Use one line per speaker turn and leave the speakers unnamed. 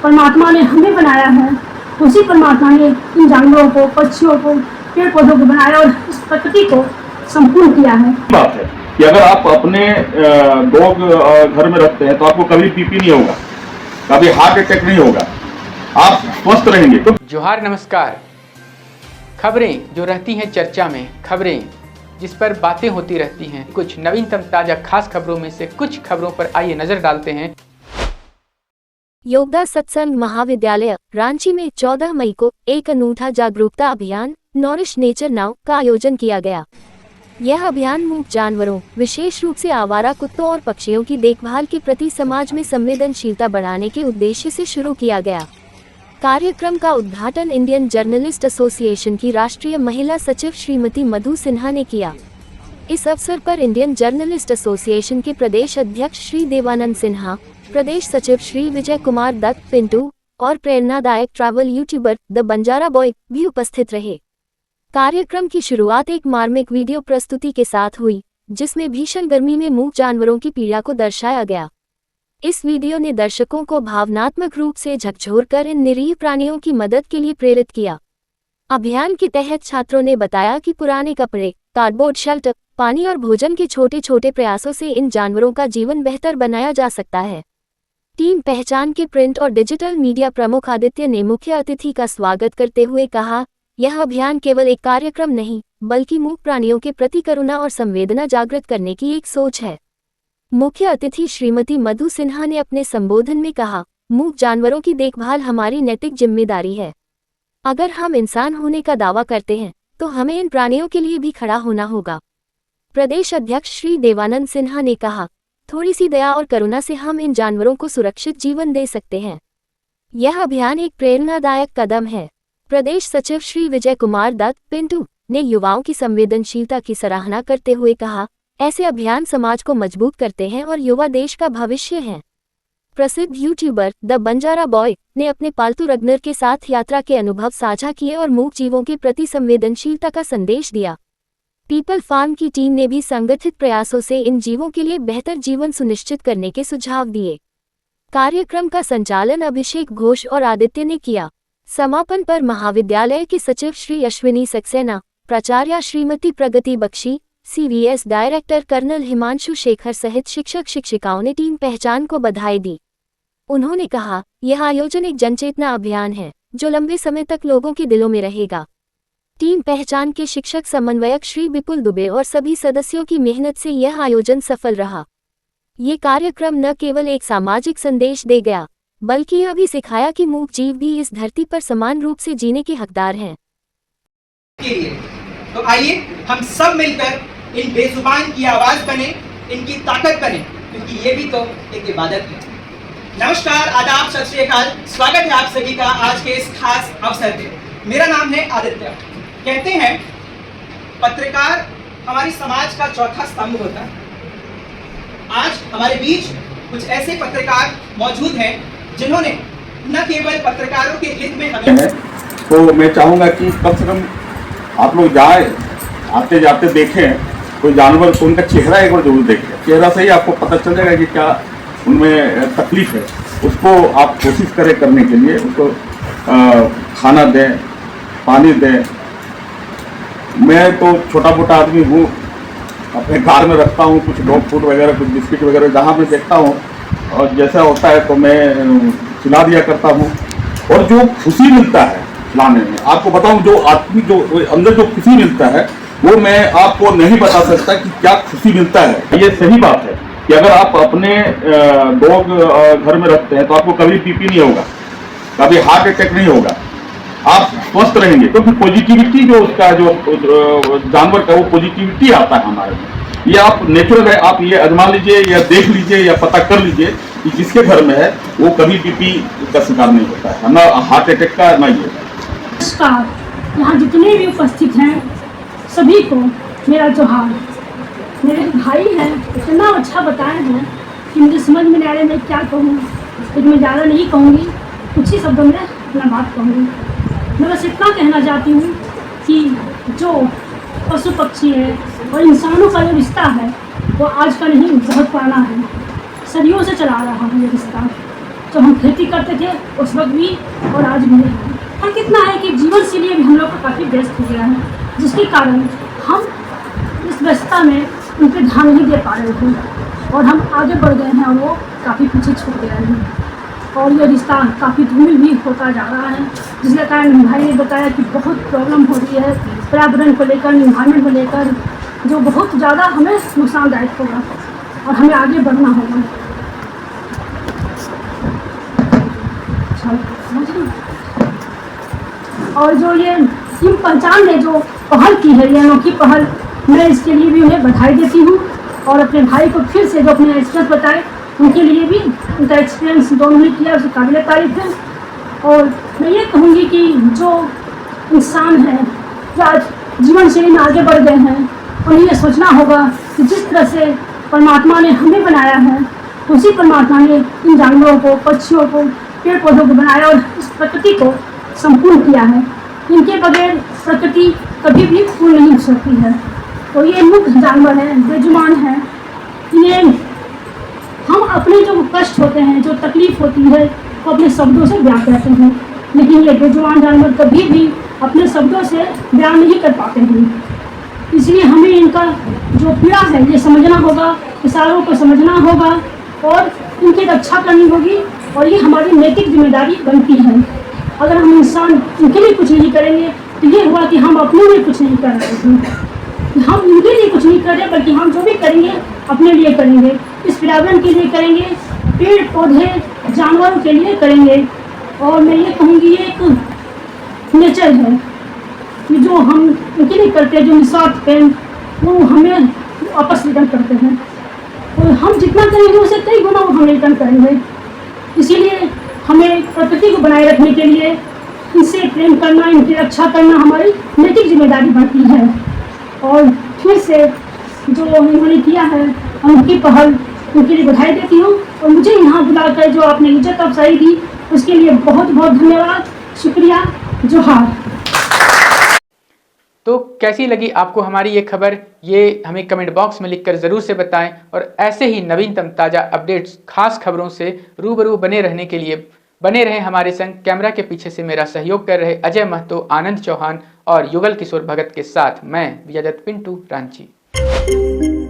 परमात्मा ने हमें बनाया है, उसी परमात्मा ने इन जानवरों को, पक्षियों को, पेड़ पौधों को बनाया और इस प्रकृति को संपूर्ण किया है।
बात है कि अगर आप अपने डॉग घर में रखते हैं तो आपको कभी बीपी नहीं होगा, कभी हार्ट अटैक नहीं होगा, आप स्वस्थ रहेंगे। तो
जोहार, नमस्कार। खबरें जो रहती हैं चर्चा में, खबरें जिस पर बातें होती रहती हैं, कुछ नवीनतम ताजा खास खबरों में से कुछ खबरों पर आइए नजर डालते हैं।
योगदा सत्संग महाविद्यालय रांची में 14 मई को एक अनूठा जागरूकता अभियान नॉरिश नेचर नाउ का आयोजन किया गया। यह अभियान मूक जानवरों, विशेष रूप से आवारा कुत्तों और पक्षियों की देखभाल के प्रति समाज में संवेदनशीलता बढ़ाने के उद्देश्य से शुरू किया गया। कार्यक्रम का उद्घाटन इंडियन जर्नलिस्ट एसोसिएशन की राष्ट्रीय महिला सचिव श्रीमती मधु सिन्हा ने किया। इस अवसर पर इंडियन जर्नलिस्ट एसोसिएशन के प्रदेश अध्यक्ष श्री देवानंद सिन्हा, प्रदेश सचिव श्री विजय कुमार दत्त पिंटू और प्रेरणादायक travel YouTuber the Banjara boy भी उपस्थित रहे। कार्यक्रम की शुरुआत एक मार्मिक वीडियो प्रस्तुति के साथ हुई, जिसमें भीषण गर्मी में मूक जानवरों की पीड़ा को दर्शाया गया। इस वीडियो ने दर्शकों को भावनात्मक रूप से झकझोरकर इन निरीह प्राणियों की मदद के लिए प्रेरित किया। अभियान के तहत छात्रों ने बताया कि पुराने कपड़े, कार्डबोर्ड शेल्टर, पानी और भोजन के छोटे छोटे प्रयासों से इन जानवरों का जीवन बेहतर बनाया जा सकता है। टीम पहचान के प्रिंट और डिजिटल मीडिया प्रमुख आदित्य ने मुख्य अतिथि का स्वागत करते हुए कहा, यह अभियान केवल एक कार्यक्रम नहीं, बल्कि मूक प्राणियों के प्रति करुणा और संवेदना जागृत करने की एक सोच है। मुख्य अतिथि श्रीमती मधु सिन्हा ने अपने संबोधन में कहा, मूक जानवरों की देखभाल हमारी नैतिक जिम्मेदारी है। अगर हम इंसान होने का दावा करते हैं, तो हमें इन प्राणियों के लिए भी खड़ा होना होगा। प्रदेश अध्यक्ष श्री देवानंद सिन्हा ने कहा, थोड़ी सी दया और करुणा से हम इन जानवरों को सुरक्षित जीवन दे सकते हैं। यह अभियान एक प्रेरणादायक कदम है। प्रदेश सचिव श्री विजय कुमार दत्त पिंटू ने युवाओं की संवेदनशीलता की सराहना करते हुए कहा, ऐसे अभियान समाज को मजबूत करते हैं और युवा देश का भविष्य हैं। प्रसिद्ध यूट्यूबर द बंजारा बॉय ने अपने पालतू रगनर के साथ यात्रा के अनुभव साझा किए और मूक जीवों के प्रति संवेदनशीलता का संदेश दिया। पीपल फार्म की टीम ने भी संगठित प्रयासों से इन जीवों के लिए बेहतर जीवन सुनिश्चित करने के सुझाव दिए। कार्यक्रम का संचालन अभिषेक घोष और आदित्य ने किया। समापन पर महाविद्यालय के सचिव श्री अश्विनी सक्सेना, प्राचार्य Shrimati Pragati Bakshi, CVS director colonel Himanshu Shekhar सहित शिक्षक शिक्षिकाओं ने टीम पहचान को बधाई दी। उन्होंने कहा, यह आयोजन एक जनचेतना अभियान है, जो लंबे समय तक लोगों के दिलों में रहेगा। टीम पहचान के शिक्षक समन्वयक श्री विपुल दुबे और सभी सदस्यों की मेहनत से यह आयोजन सफल रहा। ये कार्यक्रम न केवल एक सामाजिक संदेश दे गया, बल्कि यह भी सिखाया कि मूक जीव भी इस धरती पर समान रूप से जीने के हकदार हैं।
तो आइए हम सब मिलकर इन बेजुबान की आवाज बने, इनकी ताकत बने, क्योंकि ये भी तो एक इबादत है। नमस्कार, आदाब, सत श्री अकाल। स्वागत है आप सभी का आज के इस खास अवसर पे। मेरा नाम है आदित्य। कहते हैं पत्रकार हमारी समाज का चौथा स्तंभ होता है। आज हमारे बीच कुछ ऐसे पत्रकार मौजूद हैं जिन्होंने न केवल पत्रकारों के हित में हमें,
तो मैं चाहूँगा कि कम से कम आप लोग जाए, आते जाते देखें कोई जानवर, तो उनका चेहरा एक बार जरूर देखें। चेहरा से ही आपको पता चल जाएगा कि क्या उनमें तकलीफ है। उसको आप कोशिश करें करने के लिए, उसको खाना दें, पानी दें। मैं तो छोटा मोटा आदमी हूँ, अपने कार में रखता हूँ कुछ डॉग फूड वगैरह, कुछ बिस्किट वगैरह, जहाँ मैं देखता हूँ और जैसा होता है तो मैं खिला दिया करता हूँ। और जो खुशी मिलता है खिलाने में, आपको बताऊँ, जो आदमी जो अंदर जो खुशी मिलता है वो मैं आपको नहीं बता सकता कि क्या खुशी मिलता है। ये सही बात है कि अगर आप अपने डॉग घर में रखते हैं तो आपको कभी बीपी नहीं होगा, कभी हार्ट अटैक नहीं होगा, आप स्वस्थ रहेंगे। क्योंकि पॉजिटिविटी जो उसका जो जानवर का वो पॉजिटिविटी आता है हमारे में। ये आप नेचुरल है, आप ये आजमा लीजिए या देख लीजिए या पता कर लीजिए कि जिसके घर में है वो कभी बीपी का शिकार नहीं होता है, ना हार्ट अटैक का, ना ये।
नमस्कार, यहाँ जितने भी उपस्थित हैं सभी को मेरा जोहार। मेरे भाई हैं, इतना अच्छा बताए हैं कि मुझे समझ में नहीं आ रहा मैं क्या कहूँ, लेकिन मैं ज़्यादा नहीं कहूँगी, कुछ ही शब्दों में अपना बात कहूँगी। मैं बस इतना कहना चाहती हूँ कि जो पशु पक्षी है और इंसानों का जो रिश्ता है वो आज का नहीं, बहुत पुराना है, सदियों से चला रहा है ये रिश्ता। जब हम खेती करते थे उस वक्त भी और आज भी है। और कितना है कि जीवन से लिए भी हम लोग को काफ़ी व्यस्त हो गया है, जिसके कारण हम इस व्यस्तता में उन पर ध्यान नहीं दे पा रहे थे और हम आगे बढ़ गए हैं और वो काफ़ी पीछे छूट गए हैं। और ये रिश्ता काफ़ी धूमिल भी होता जा रहा है, जिसके कारण भाई ने बताया कि बहुत प्रॉब्लम हो रही है पर्यावरण को लेकर, इन्वायरमेंट को लेकर, जो बहुत ज़्यादा हमें नुकसानदायक होगा और हमें आगे बढ़ना होगा। और जो ये टीम पहचान ने जो पहल की है, ये अनोखी पहल, मैं इसके लिए भी उन्हें बधाई देती हूँ और अपने भाई को फिर से जो अपने एक्सपीरियंस बताए उनके लिए भी उनका एक्सपीरियंस दोनों ने किया, उसकी काबिल तारीफ है। और मैं ये कहूँगी कि जो इंसान है जो आज जीवन शैली में आगे बढ़ गए हैं, उन्हें ये सोचना होगा कि जिस तरह से परमात्मा ने हमें बनाया है, उसी परमात्मा ने इन जानवरों को, पक्षियों को, पेड़ पौधों को बनाया और इस प्रकृति को संपूर्ण किया है। इनके बगैर प्रकृति कभी भी पूर्ण नहीं हो सकती है। तो ये मुख्य जानवर हैं, बेजुबान हैं, इन्हें हम अपने जो कष्ट होते हैं, जो तकलीफ होती है, वो अपने शब्दों से बयां करते हैं, लेकिन ये बेजुबान जानवर कभी भी अपने शब्दों से बयां नहीं कर पाते हैं। इसलिए हमें इनका जो पीड़ा है ये समझना होगा, इशारों को समझना होगा और इनकी रक्षा करनी होगी और ये हमारी नैतिक जिम्मेदारी बनती है। अगर हम इंसान इनके लिए कुछ नहीं करेंगे तो ये हुआ कि हम अपने लिए कुछ नहीं कर रहे हैं, हम इनके लिए कुछ नहीं कर रहे, बल्कि हम जो भी करेंगे अपने लिए करेंगे, इस पर्यावरण के लिए करेंगे, पेड़ पौधे जानवरों के लिए करेंगे। और मैं ये कहूँगी ये एक नेचर है कि जो हम इनके लिए करते हैं, जो निस्वार्थ प्रेम, वो हमें वापस रिटर्न करते हैं और हम जितना करेंगे उसे कई गुना वो हमें रिटर्न करेंगे। इसीलिए हमें प्रकृति को बनाए रखने के लिए इनसे प्रेम करना, इनकी रक्षा करना हमारी नैतिक जिम्मेदारी बनती है। और फिर से जो इन्होंने किया है उनकी पहल, उनके लिए बधाई देती हूँ और मुझे यहाँ बुलाकर जो आपने इज्जत अफजाई दी उसके लिए बहुत बहुत धन्यवाद, शुक्रिया, जोहार।
तो कैसी लगी आपको हमारी ये खबर, ये हमें कमेंट बॉक्स में लिखकर ज़रूर से बताएं और ऐसे ही नवीनतम ताज़ा अपडेट्स, खास खबरों से रूबरू बने रहने के लिए बने रहे हमारे संग। कैमरा के पीछे से मेरा सहयोग कर रहे अजय महतो, आनंद चौहान और युगल किशोर भगत के साथ मैं विजय दत्त पिंटू, रांची।